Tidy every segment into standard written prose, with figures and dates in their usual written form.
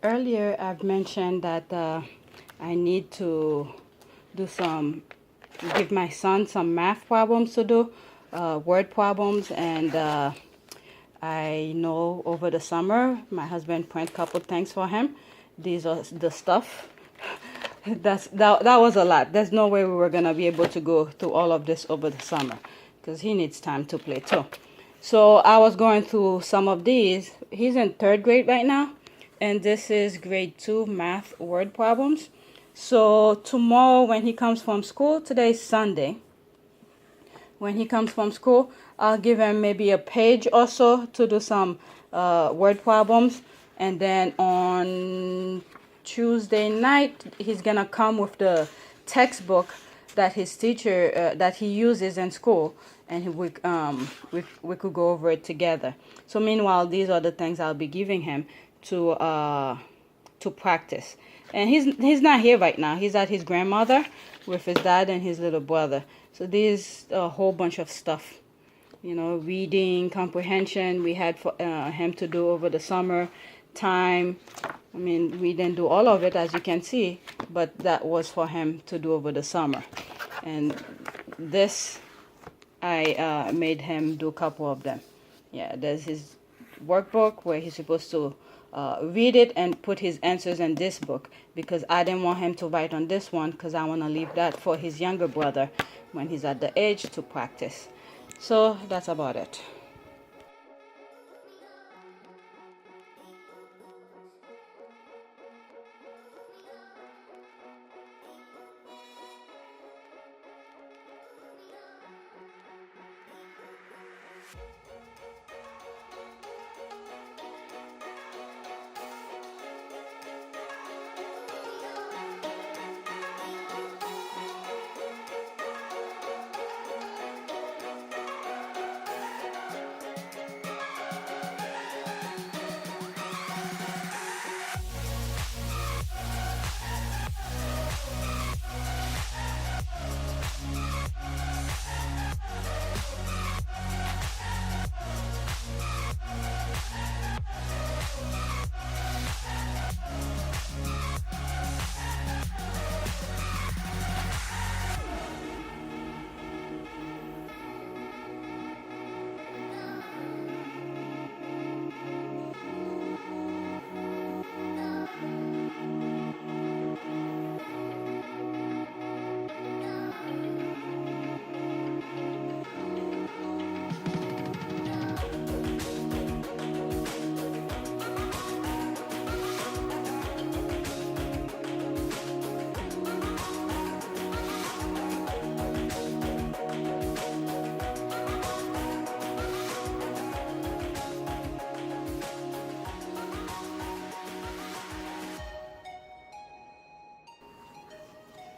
Earlier, I've mentioned that I need to give my son some math problems to do, word problems, and I know over the summer my husband print a couple things for him. These are the stuff. That was a lot. There's no way we were gonna be able to go through all of this over the summer because he needs time to play too. So I was going through some of these. He's in third grade right now, and this is grade 2 math word problems. So tomorrow when he comes from school, today's Sunday, when he comes from school, I'll give him maybe a page or so to do some word problems. And then on Tuesday night, he's going to come with the textbook that his teacher, that he uses in school. And we could go over it together. So meanwhile, these are the things I'll be giving him to practice. And he's not here right now. He's at his grandmother with his dad and his little brother. So there's a whole bunch of stuff, you know, reading, comprehension we had for him to do over the summer time. I mean, we didn't do all of it, as you can see, but that was for him to do over the summer. And this, I made him do a couple of them. Yeah, there's his workbook where he's supposed to read it and put his answers in this book, because I didn't want him to write on this one because I want to leave that for his younger brother when he's at the age to practice. So that's about it.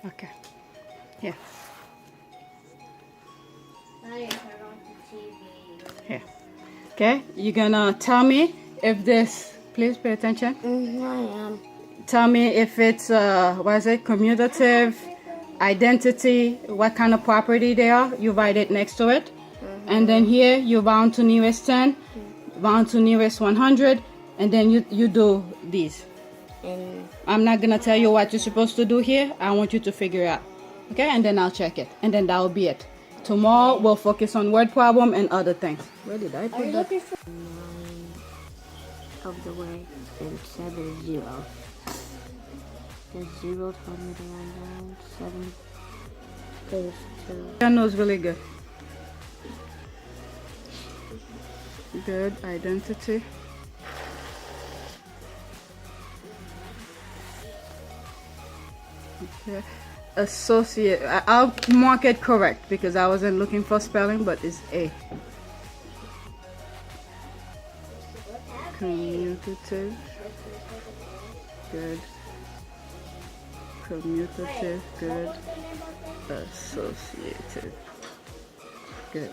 Okay. Here. Here. Okay, you're gonna tell me if this, please pay attention. I am. Tell me if it's, what is it, commutative, identity, what kind of property they are. You write it next to it. And then here, you bound to nearest 10, bound to nearest 100, and then you do these. I'm not going to tell you what you're supposed to do here. I want you to figure it out. Okay, and then I'll check it. And then that will be it. Tomorrow, we'll focus on word problem and other things. Where did I put that? 9 of the way and 7 is 0. The 0 told me to run down. 7 is 2. Your nose really good. Good. Identity. Okay. Associate. I'll mark it correct because I wasn't looking for spelling, but it's A. Commutative. Good. Commutative. Good. Associative. Good.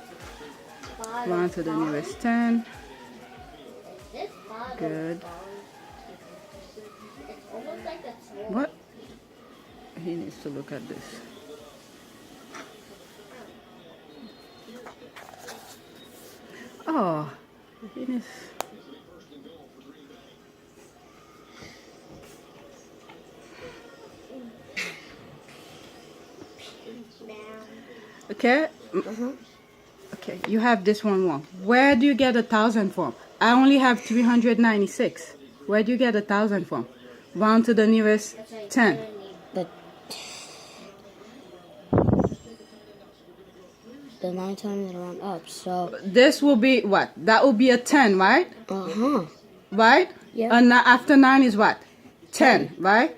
1 to the nearest 10. Good. What? He needs to look at this. Oh, he needs. Okay? Okay, you have this one wrong. Where do you get 1,000 from? I only have 396. Where do you get 1,000 from? Round to the nearest 10. The 9 times round up, so... This will be what? That will be a 10, right? Right? Yeah. And after 9 is what? 10, right?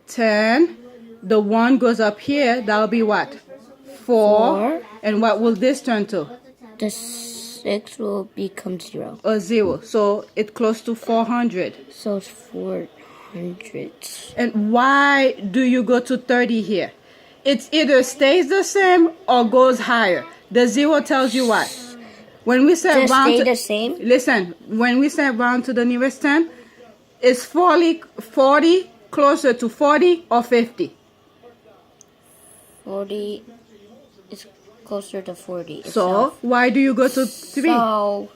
10. The 1 goes up here. That will be what? 4. And what will this turn to? The 6 will become 0. A 0. So it's close to 400. So it's 400. And why do you go to 30 here? It either stays the same or goes higher. The 0 tells you what? When we say Just round stay to, the same? listen, when we say round to the nearest 10, is 40 closer to 40 or 50? 40 is closer to 40 So itself. why do you go to 3? So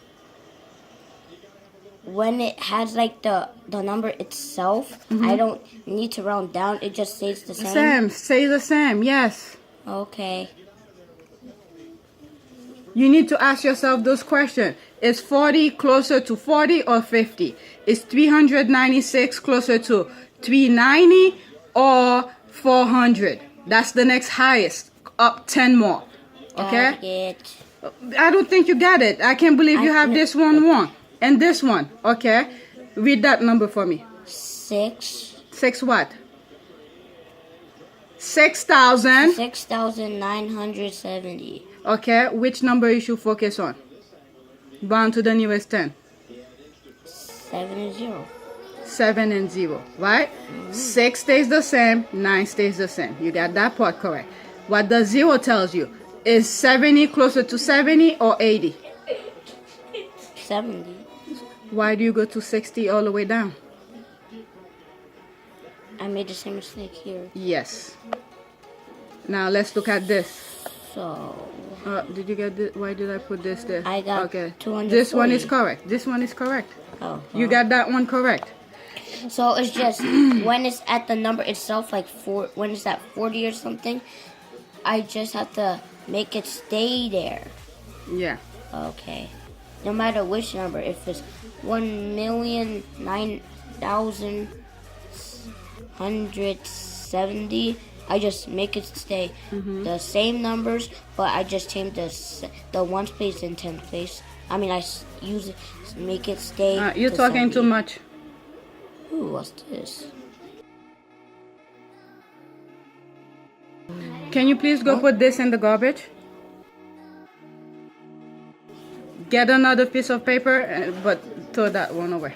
when it has like the number itself, I don't need to round down. It just stays the same. Stay the same, yes. Okay. You need to ask yourself those questions. Is 40 closer to 40 or 50? Is 396 closer to 390 or 400? That's the next highest. Up 10 more. Okay? Got it. I don't think you got it. I can't believe you have this one wrong. And this one. Okay? Read that number for me. 6. 6 what? 6,000. 6,970. Okay, which number you should focus on? Round to the nearest 10. 7 and 0. 7 and 0, right? 6 stays the same, 9 stays the same. You got that part correct. What the 0 tells you, is 70 closer to 70 or 80? 70. Why do you go to 60 all the way down? I made the same mistake here. Yes. Now let's look at this. So Did you get this? Why did I put this there? I got okay. 240. This one is correct. This one is correct. Oh. You got that one correct. So it's just when it's at the number itself, like when it's at 40 or something, I just have to make it stay there. Yeah. Okay. No matter which number, if it's 1,009,170, I just make it stay the same numbers, but I just change the 1's place in 10th place. I mean, I use it, make it stay. You're talking 70. too much. Ooh, what's this? Can you please go put this in the garbage? Get another piece of paper, but throw that one away.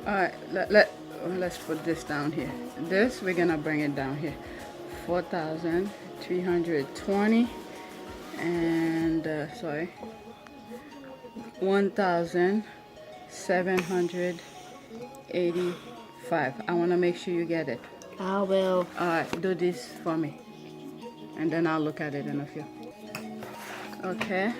Alright, let's put this down here. This, we're gonna bring it down here. 4,320 and sorry, 1,785. I want to make sure you get it. I will. Alright, do this for me, and then I'll look at it in a few. Okay.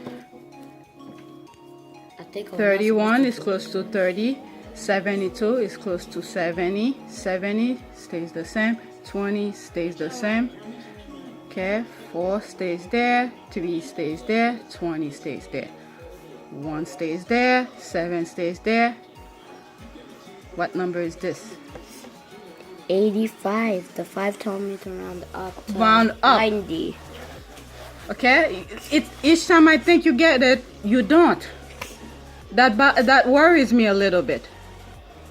I think 31 is close to 30. 72 is close to 70. 70 stays the same. 20 stays the same. Okay, 4 stays there. 3 stays there. 20 stays there. 1 stays there. 7 stays there. What number is this? 85. The 5 told me to round up to Round up. 90. Okay, each time I think you get it, you don't. That worries me a little bit.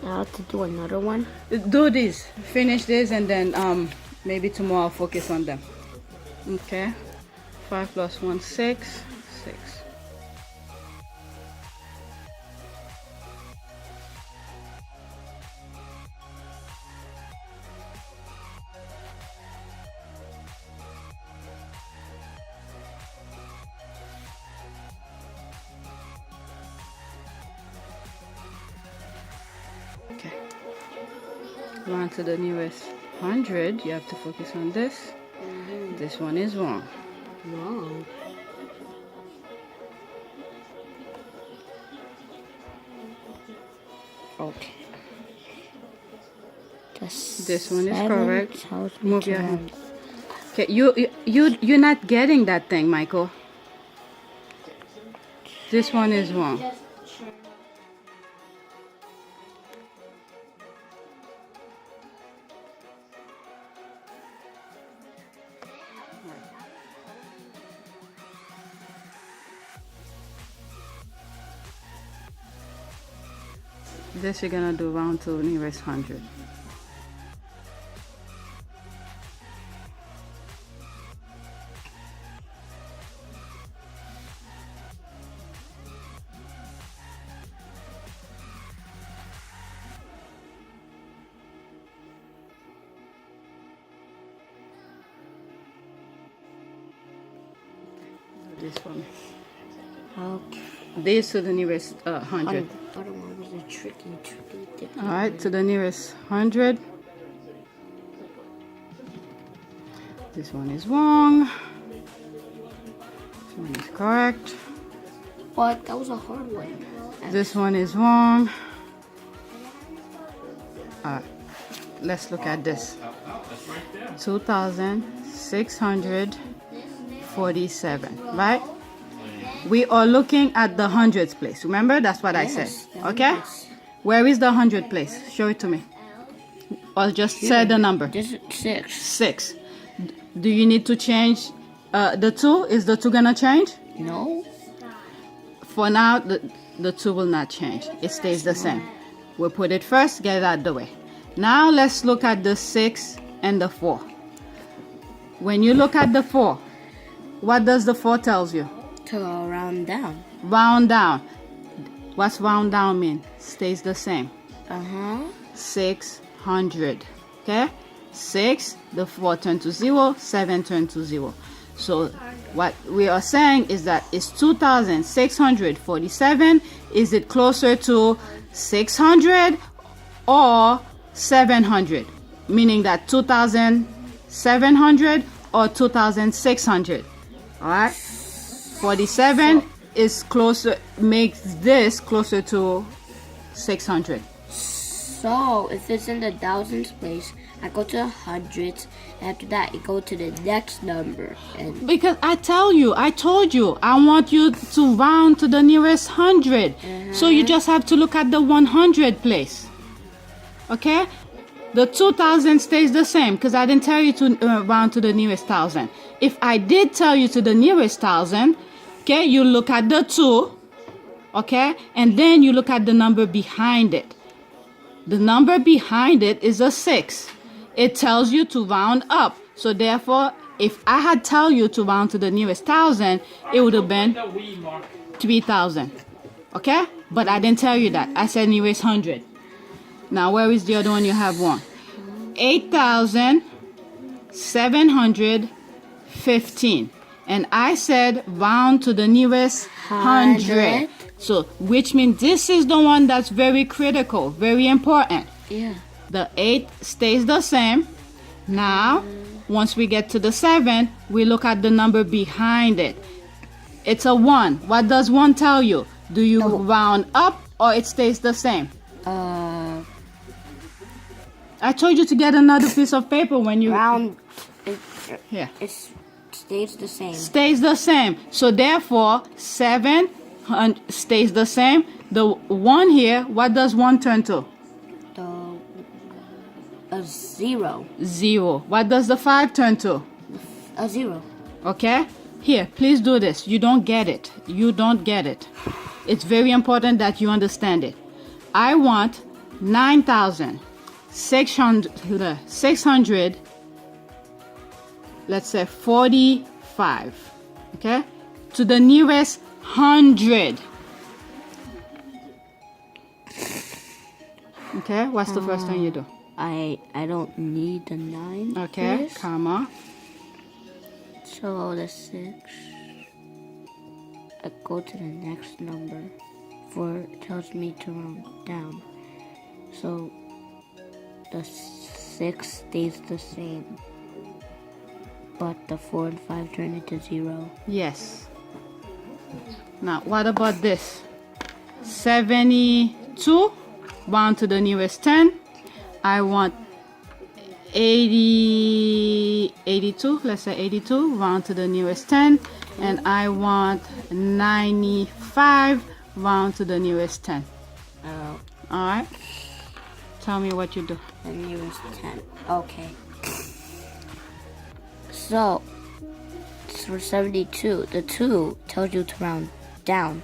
I have to do another one. Do this, finish this, and then maybe tomorrow I'll focus on them. Okay, 5 plus 1, 6. 6. Okay, round to the nearest 100. You have to focus on this. This one is wrong. wrong. Okay. This one is correct. Move your hand. Hand. Okay, you're not getting that thing, Michael. This one is wrong. This you're gonna do round to the nearest 100. This one. Okay. This to the nearest 100. The other one was a tricky different. All right, to the nearest 100. This one is wrong. This one is correct. But that was a hard one. This one is wrong. All right, let's look at this. 2,647, right? We are looking at the hundreds place. Remember, that's what I said. Okay? Where is the 100 place? Show it to me. Or just say the number. This is 6. 6. Do you need to change the 2? Is the 2 gonna change? No. For now, the 2 will not change. It stays the same. We'll put it first, get it out of the way. Now let's look at the 6 and the 4. When you look at the 4, what does the 4 tells you? To go round down. Round down. What's round down mean? Stays the same. 600. Okay? 6, the 4 turn to 0, 7 turn to 0. So what we are saying is that it's 2,647. Is it closer to 600 or 700? Meaning that 2,700 or 2,600. All right? 47 is closer, makes this closer to 600. So if it's in the thousands place, I go to the hundreds. After that, I go to the next number. And Because I told you, I want you to round to the nearest 100. So you just have to look at the 100 place. Okay? The 2,000 stays the same because I didn't tell you to round to the nearest 1,000. If I did tell you to the nearest 1,000, okay, you look at the 2, okay, and then you look at the number behind it. The number behind it is a 6. It tells you to round up. So therefore, if I had tell you to round to the nearest 1,000, it would have been 3,000. Okay? But I didn't tell you that. I said nearest 100. Now, where is the other one you have one? 8,715. And I said round to the nearest 100. So, which means this is the one that's very critical, very important. yeah. The 8 stays the same. Now, once we get to the 7, we look at the number behind it. It's a 1. What does 1 tell you? Do you round up or it stays the same? I told you to get another piece of paper when you... Round. Here. It stays the same. Stays the same. So therefore, 7 stays the same. The 1 here, what does 1 turn to? A 0. 0. What does the 5 turn to? A 0. Okay? Here, please do this. You don't get it. You don't get it. It's very important that you understand it. I want 9,600, let's say 45, okay, to the nearest 100. Okay, what's the first thing you do? I don't need the 9. Okay, please. comma. So the 6. I go to the next number. 4 tells me to round down. So the 6 stays the same. but the 4 and 5 turn into 0. Yes. Now, what about this? 72 round to the nearest 10. I want 82. Let's say 82 round to the nearest 10. And I want 95 round to the nearest 10. Oh, All right. Tell me what you do. the nearest 10. Okay. So, for 72, the 2 tells you to round down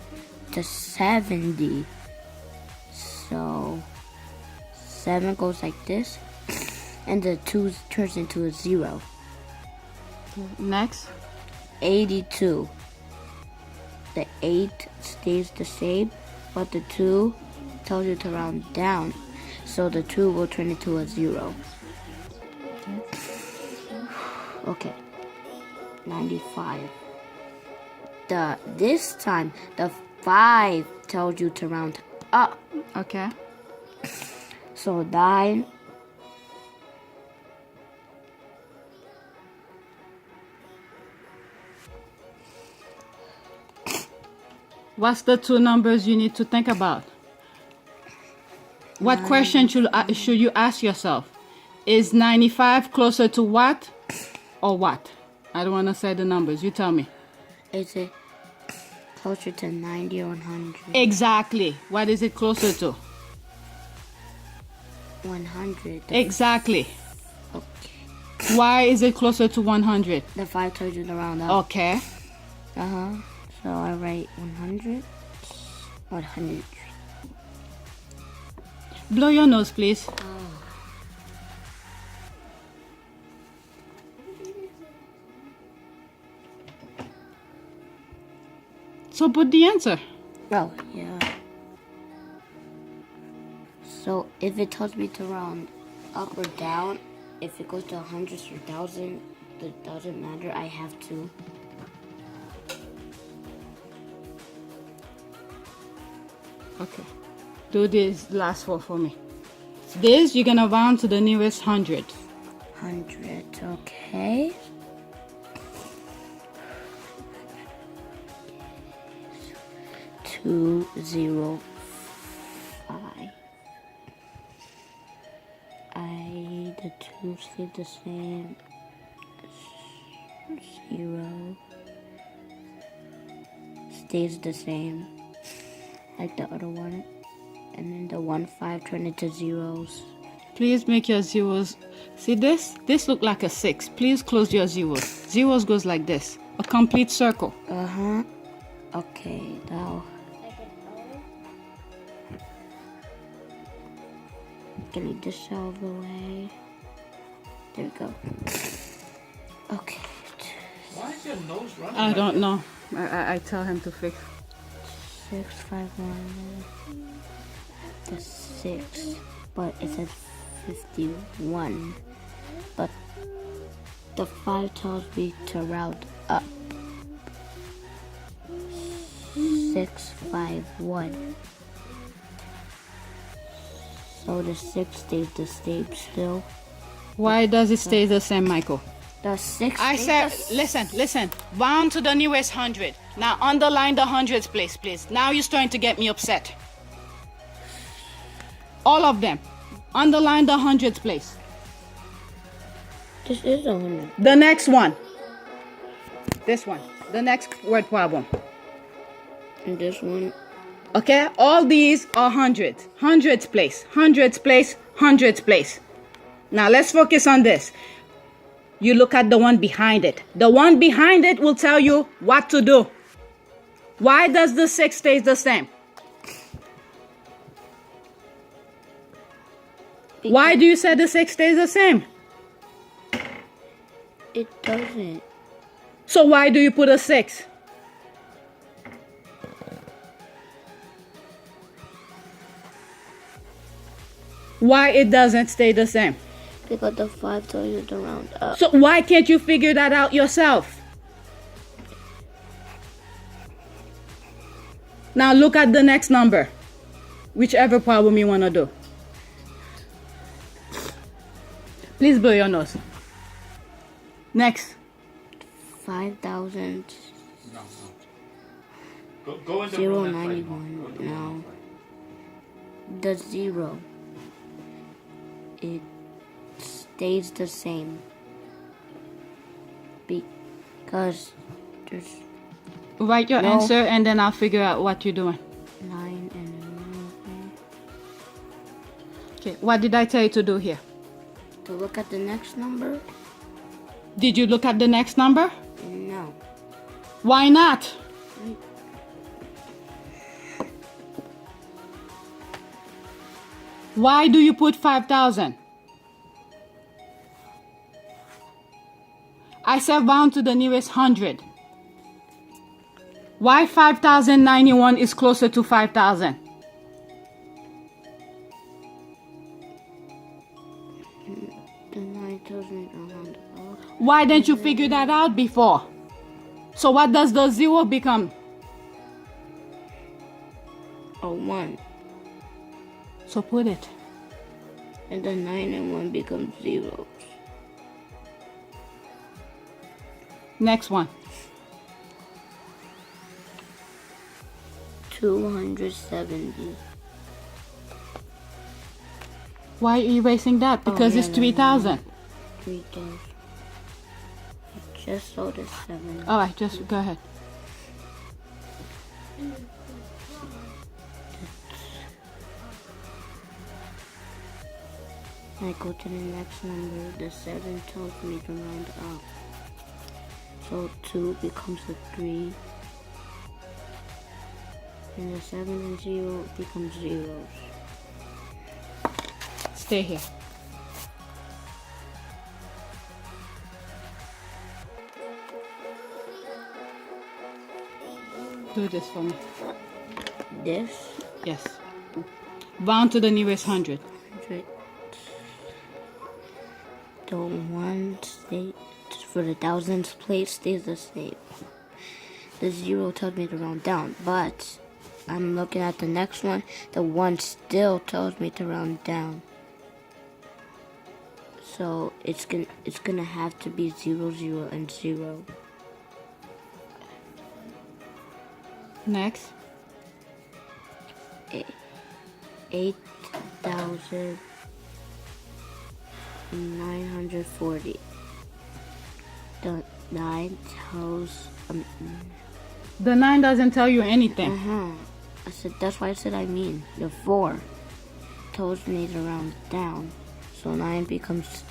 to 70. So, 7 goes like this, and the 2 turns into a 0. Next. 82. The 8 stays the same, but the 2 tells you to round down. So the 2 will turn into a 0. Okay. 95. This time the 5 tells you to round up. Okay. So 9. What's the 2 numbers you need to think about? What question should you ask yourself? Is 95 closer to what or what? I don't want to say the numbers. You tell me. Is it closer to 90 or 100? Exactly. What is it closer to? 100. Exactly. Okay. Why is it closer to 100? The 5 tells you to round up. Okay. So I write 100. 100. Blow your nose, please. So put the answer. Oh, yeah. So if it tells me to round up or down, if it goes to hundreds or thousand, it doesn't matter. I have to. Okay. Do this last four for me. This, you're going to round to the nearest 100. 100, okay. Two, 0, 5. The 2 stay the same. 0 stays the same, like the other one. And then the 1, 5 turn into zeros. Please make your zeros. See this? This look like a 6. Please close your zeros. Zeros goes like this. A complete circle. Okay, now. Getting this out of the way. There we go. Okay. Why is your nose running? I don't know. I tell him to fix. 6, 5, 1. The 6, but it says 51. But the 5 tells me to round up. 6, 5, 1. So the 6 stays the same still. Why does it stay the same, Michael? The 6 I said, listen. Round to the nearest 100. Now underline the hundreds place, please. Now you're starting to get me upset. All of them. Underline the hundreds place. This is 100. The next one. This one. The next word problem. And this one. Okay? All these are hundreds. Hundreds place. Hundreds place. Hundreds place. Now let's focus on this. You look at the one behind it. The one behind it will tell you what to do. Why does the 6 stay the same? Why do you say the 6 stays the same? It doesn't. So why do you put a 6? Why it doesn't stay the same? Because the 5 tells you to round up. So why can't you figure that out yourself? Now look at the next number. Whichever problem you want to do. Please blow your nose. Next. 5,000. No. Go in the room and play. 091. No. The 0. It stays the same. Because there's Write your No. answer and then I'll figure out what you're doing. 9 and 1. Okay, what did I tell you to do here? To look at the next number? Did you look at the next number? No. Why not? Why do you put 5,000? I said round to the nearest 100. Why 5,091 is closer to 5,000? The 9 tells me to round up. Why didn't you figure that out before? So what does the 0 become? A 1. So put it. And the 9 and 1 becomes 0. Next one. 270. Why are you erasing that? Because yeah, it's no, 3,000. 3,000. I just saw the 7. All right, just go ahead. I go to the next number. The 7 tells me to round up. So 2 becomes a 3. And the 7 and 0 becomes 0s. Stay here. Do this for me. This Yes. Round to the nearest 100. 100. The 1 stays for the thousands place stays the same. The 0 tells me to round down, but I'm looking at the next one. The 1 still tells me to round down. So it's gonna have to be 0, 0, and 0. Next. 8,940. The 9 tells The 9 doesn't tell you anything. I said that's why I said I mean. The 4 tells me to round down. So 9 becomes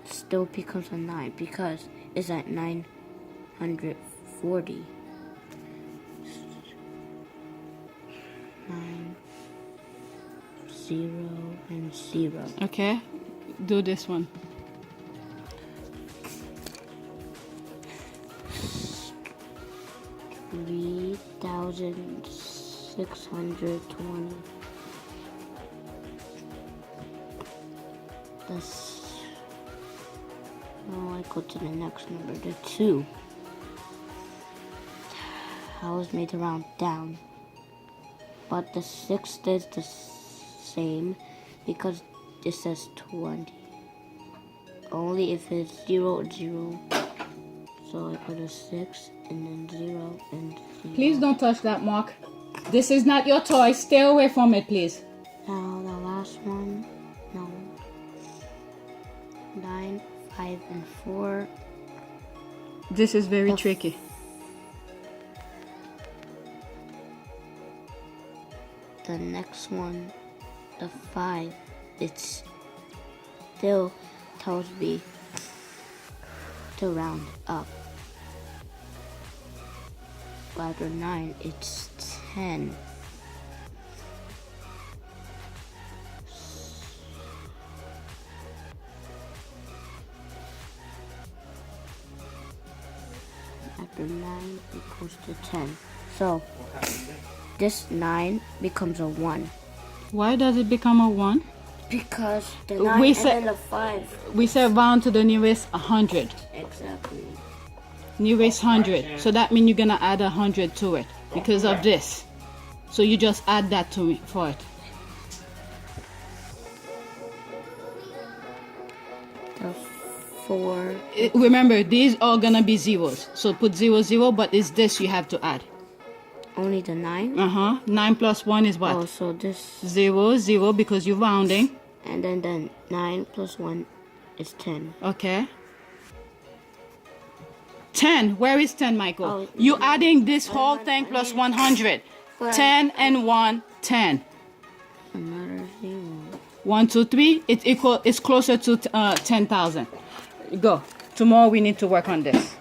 still becomes a 9 because it's at 940. 9, 0, and 0. Okay. Do this one. $3,620. I go to the next number, the 2. I was made to round down. But the 6 stays the same because it says 20. Only if it's 0, 0. So I put a 6 and then 0 and 0. Please don't touch that, Mark. This is not your toy. Stay away from it, please. Now the last one, no. 9, 5, and 4. This is very tricky. The next one, the 5, it's still tells me to round up. By the 9, it's 10. After 9, it goes to 10. So this 9 becomes a 1. Why does it become a 1? Because the 9 We and said- then the 5. We said round to the nearest 100. Exactly. Nearest 100. So that means you're going to add 100 to it because of this. So you just add that to me for it. 4. Remember, these are gonna be zeros. So put 0, 0, but it's this you have to add. Only the 9? 9 plus 1 is what? Oh, so this. 0, 0, because you're rounding. And then 9 plus 1 is 10. Okay. 10. Where is 10, Michael? Oh, You're adding this whole thing plus 100. 10 and 1, 10. Another 0. 1, 2, 3. It's closer to 10,000. Go. Tomorrow we need to work on this.